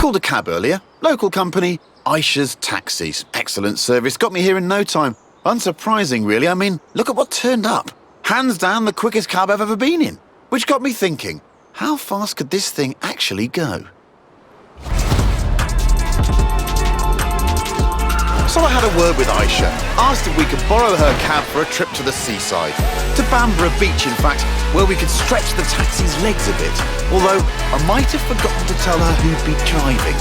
Called a cab earlier. Local company, Aisha's Taxis. Excellent service. Got me here in no time. Unsurprising, really. I mean, look at what turned up. Hands down the quickest cab I've ever been in. Which got me thinking, how fast could this thing actually go? So I had a word with Aisha, asked if we could borrow her cab for a trip to the seaside. To Bamborough Beach, in fact, where we could stretch the taxi's legs a bit. Although, I might have forgotten to tell her who'd be driving.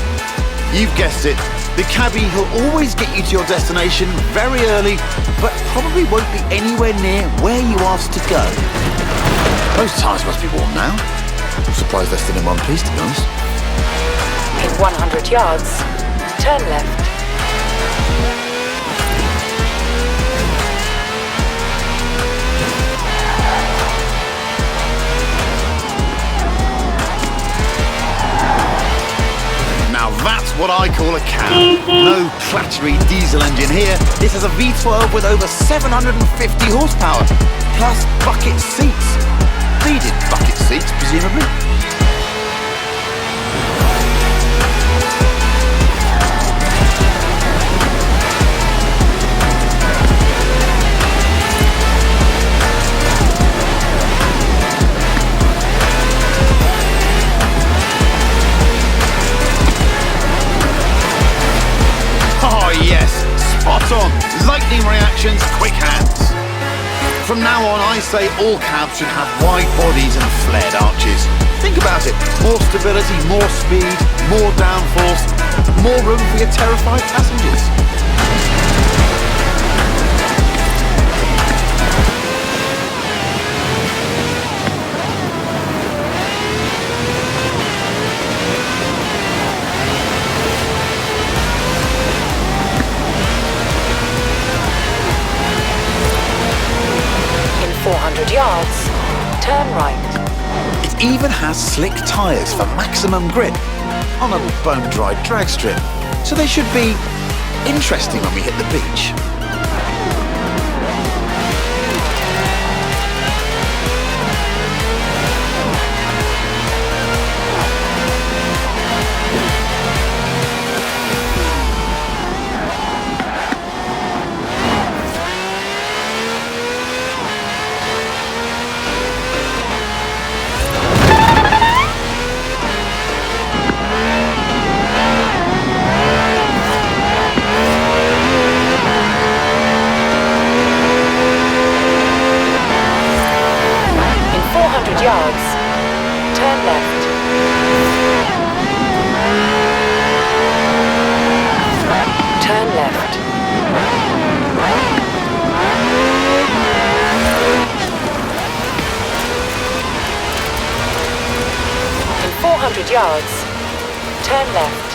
You've guessed it, the cabbie who'll always get you to your destination very early, but probably won't be anywhere near where you asked to go. Those tyres must be warm now. I'm surprised they're still in one piece, to be honest. In 100 yards, turn left. Now that's what I call a cab. No clattery diesel engine here. This is a V12 with over 750 horsepower, plus bucket seats. Needed bucket seats, presumably. Spot on. Lightning reactions, quick hands. From now on, I say all cabs should have wide bodies and flared arches. Think about it. More stability, more speed, more downforce, more room for your terrified passengers. In 400 yards, turn right. It even has slick tyres for maximum grip on a bone-dry drag strip. So they should be interesting when we hit the beach. Yards, turn left. Turn left. In 400 yards, turn left.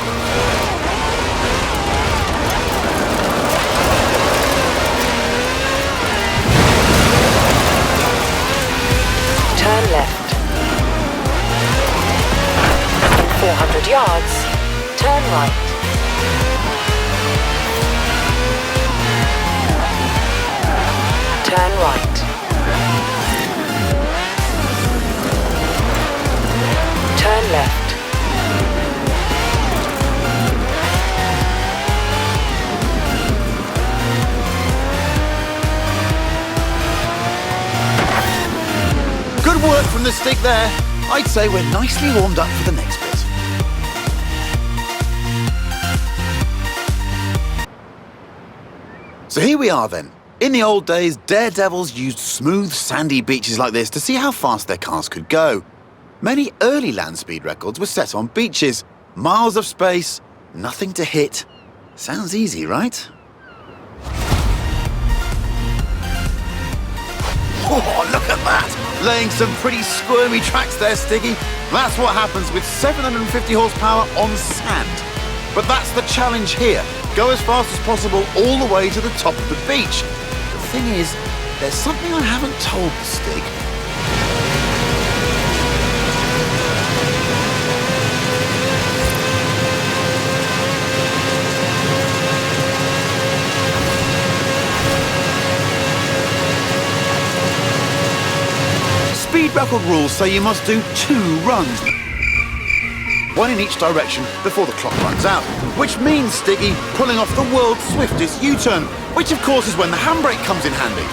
Turn left. In 400 yards, turn right. Turn right. Turn left. Good work from the stick there. I'd say we're nicely warmed up for the next bit. So here we are then. In the old days, daredevils used smooth, sandy beaches like this to see how fast their cars could go. Many early land speed records were set on beaches. Miles of space, nothing to hit. Sounds easy, right? Oh, look at that! Laying some pretty squirmy tracks there, Stiggy. That's what happens with 750 horsepower on sand. But that's the challenge here. Go as fast as possible all the way to the top of the beach. The thing is, there's something I haven't told the Stig. Speed record rules say you must do 2 runs. 1 in each direction before the clock runs out, which means, Stiggy, pulling off the world's swiftest U-turn, which of course is when the handbrake comes in handy.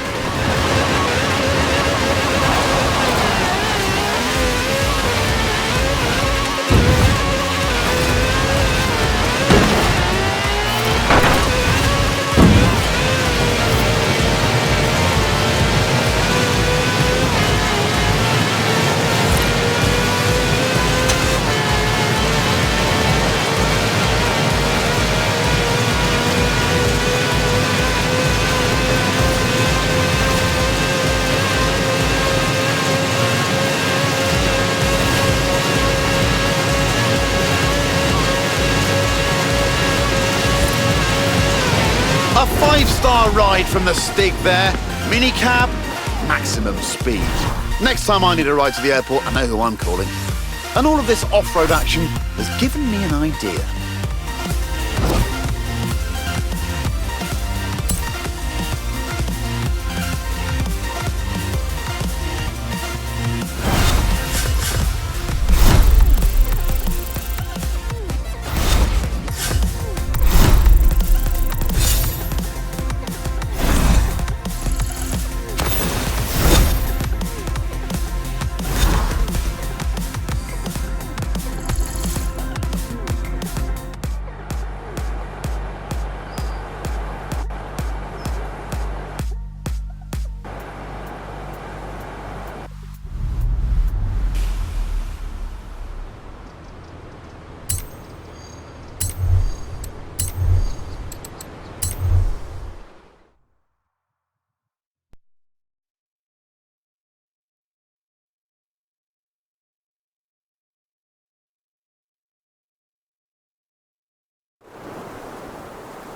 A 5-star ride from the Stig there. Minicab, maximum speed. Next time I need a ride to the airport, I know who I'm calling. And all of this off-road action has given me an idea.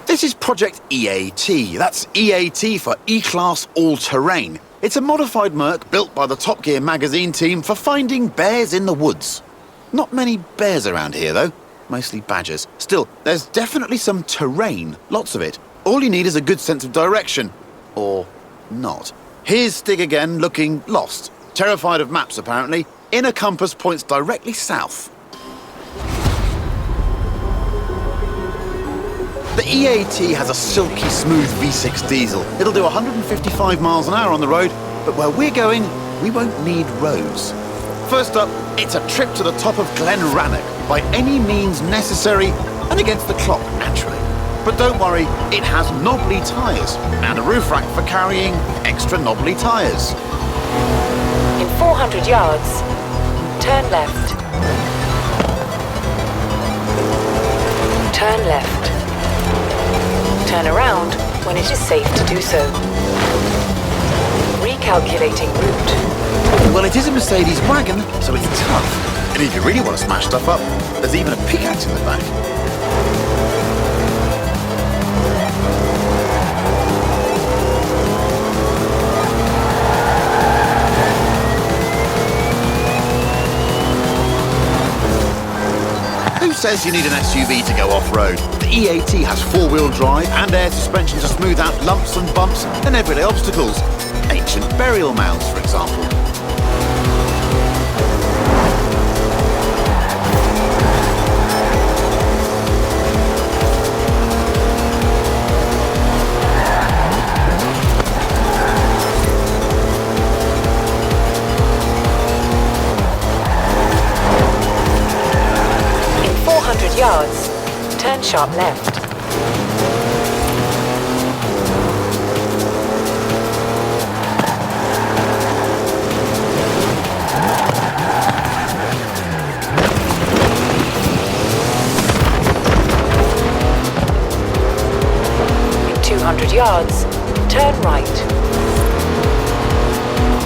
This is Project EAT. That's EAT for E-Class All-Terrain. It's a modified Merc built by the Top Gear magazine team for finding bears in the woods. Not many bears around here, though. Mostly badgers. Still, there's definitely some terrain. Lots of it. All you need is a good sense of direction. Or not. Here's Stig again, looking lost. Terrified of maps, apparently. Inner compass points directly south. The EAT has a silky smooth V6 diesel. It'll do 155 miles an hour on the road, but where we're going, we won't need roads. First up, it's a trip to the top of Glen Rannoch, by any means necessary, and against the clock, naturally. But don't worry, it has knobbly tyres, and a roof rack for carrying extra knobbly tyres. In 400 yards, turn left. Turn left. Turn around when it is safe to do so. Recalculating route. Well, it is a Mercedes wagon, so it's tough. And if you really want to smash stuff up, there's even a pickaxe in the back. Who says you need an SUV to go off-road? The EAT has 4-wheel drive and air suspension to smooth out lumps and bumps and everyday obstacles. Ancient burial mounds, for example. In 400 yards, turn sharp left. In 200 yards, turn right.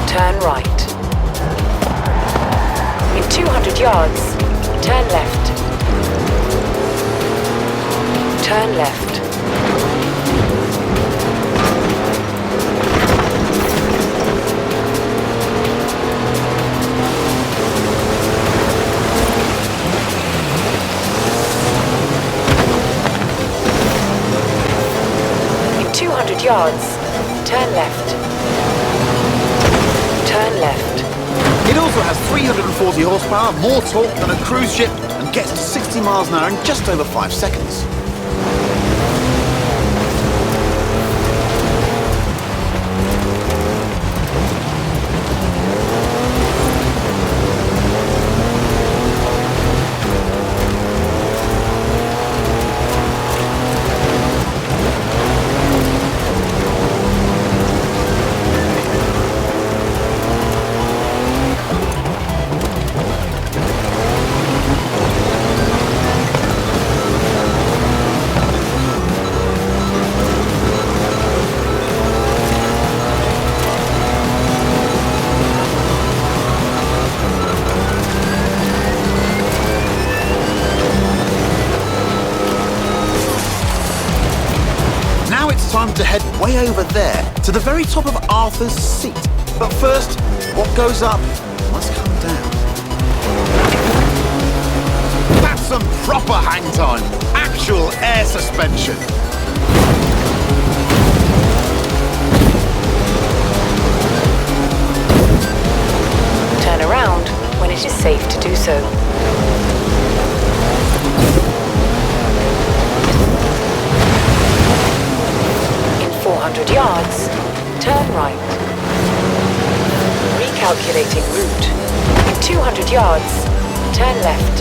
Turn right. In 200 yards, turn left. left. In 200 yards, turn left. Turn left. It also has 340 horsepower, more torque than a cruise ship, and gets to 60 miles an hour in just over 5 seconds. Time to head way over there, to the very top of Arthur's Seat. But first, what goes up must come down. That's some proper hang time. Actual air suspension. Turn around when it is safe to do so. In 400 yards, turn right. Recalculating route. In 200 yards, turn left.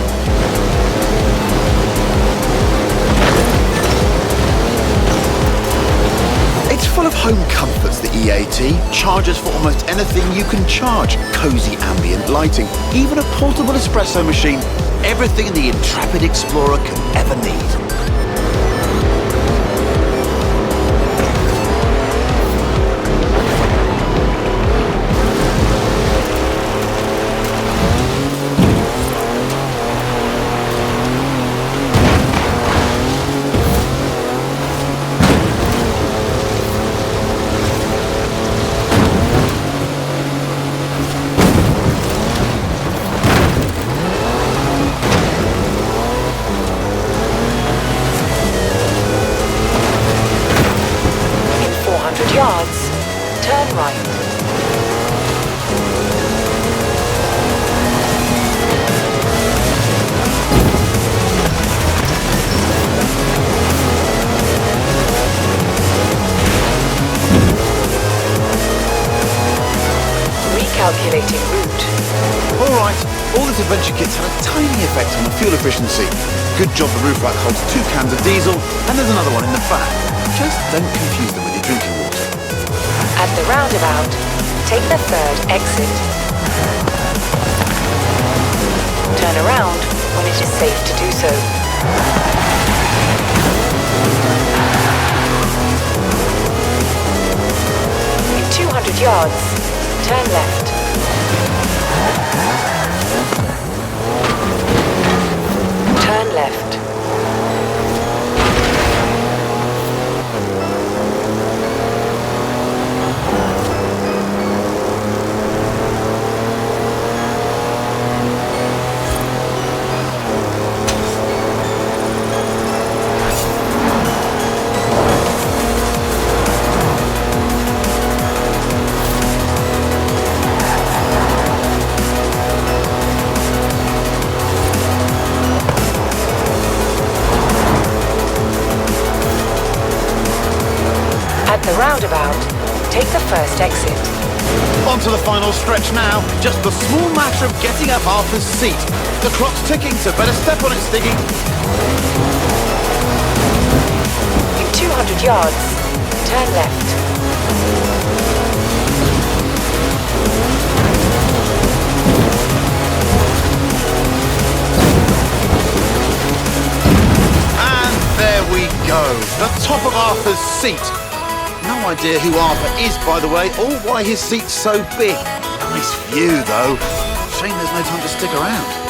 It's full of home comforts, the EAT. Charges for almost anything you can charge. Cozy ambient lighting, even a portable espresso machine. Everything the intrepid explorer can ever need. Yards, turn right. Recalculating route. Alright, all this adventure kit's had a tiny effect on the fuel efficiency. Good job the roof rack holds 2 cans of diesel, and there's another one in the back. Just don't confuse them with your drinking water. At the roundabout, take the 3rd exit. Turn around when it is safe to do so. In 200 yards, turn left. Turn left. At the roundabout, take the 1st exit. On to the final stretch now. Just the small matter of getting up Arthur's Seat. The clock's ticking, so better step on it, Stiggy. In 200 yards, turn left. And there we go. The top of Arthur's Seat. No idea who Arthur is, by the way, or why his seat's so big. Nice view, though. Shame there's no time to stick around.